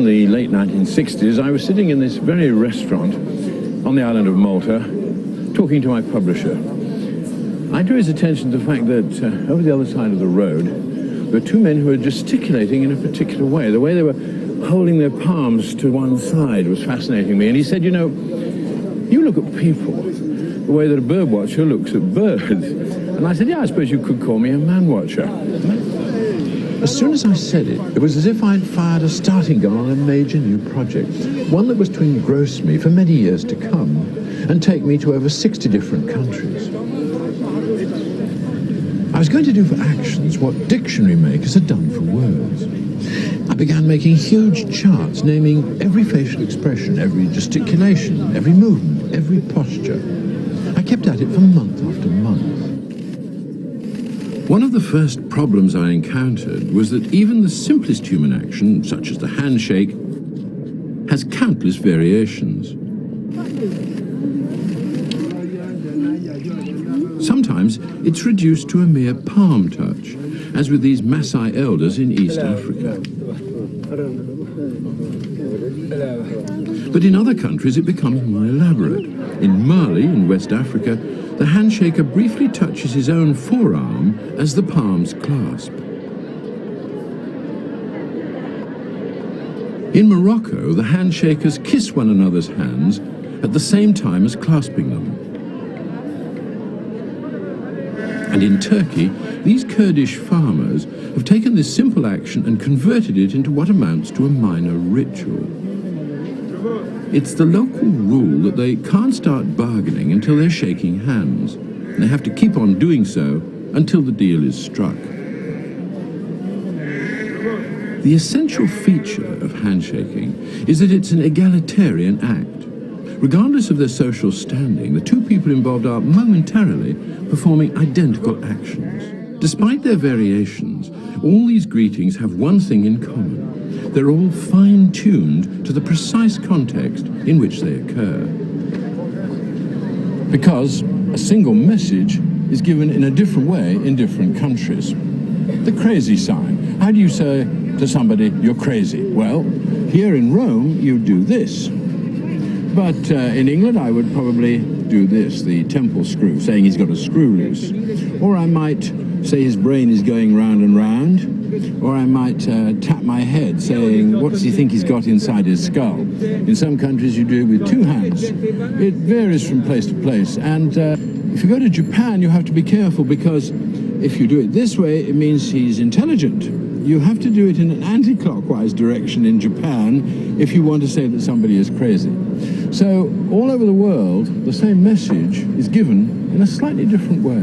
in the late 1960s, I was sitting in this very restaurant on the island of Malta, talking to my publisher. I drew his attention to the fact that over the other side of the road, there were two men who were gesticulating in a particular way. The way they were holding their palms to one side was fascinating me. And he said, you know, you look at people the way that a bird watcher looks at birds. And I said, yeah, I suppose you could call me a man watcher. As soon as I said it, it was as if I'd fired a starting gun on a major new project, one that was to engross me for many years to come and take me to over 60 different countries. I was going to do for actions what dictionary makers had done for words. I began making huge charts, naming every facial expression, every gesticulation, every movement, every posture. I kept at it for month after month. One of the first problems I encountered was that even the simplest human action, such as the handshake, has countless variations. Sometimes it's reduced to a mere palm touch, as with these Maasai elders in East Africa. But in other countries it becomes more elaborate. In Mali, in West Africa, the handshaker briefly touches his own forearm as the palms clasp. In Morocco, the handshakers kiss one another's hands at the same time as clasping them. And in Turkey, these Kurdish farmers have taken this simple action and converted it into what amounts to a minor ritual. It's the local rule that they can't start bargaining until they're shaking hands. They have to keep on doing so until the deal is struck. The essential feature of handshaking is that it's an egalitarian act. Regardless of their social standing, the two people involved are momentarily performing identical actions. Despite their variations, all these greetings have one thing in common. They're all fine-tuned to the precise context in which they occur. Because a single message is given in a different way in different countries. The crazy sign. How do you say to somebody, you're crazy? Well, here in Rome, you do this. But in England, I would probably do this, the temple screw, saying he's got a screw loose. Or I might say his brain is going round and round. Or I might tap my head, saying, what does he think he's got inside his skull? In some countries, you do it with two hands. It varies from place to place. And if you go to Japan, you have to be careful, because if you do it this way, it means he's intelligent. You have to do it in an anti-clockwise direction in Japan if you want to say that somebody is crazy. So all over the world, the same message is given in a slightly different way.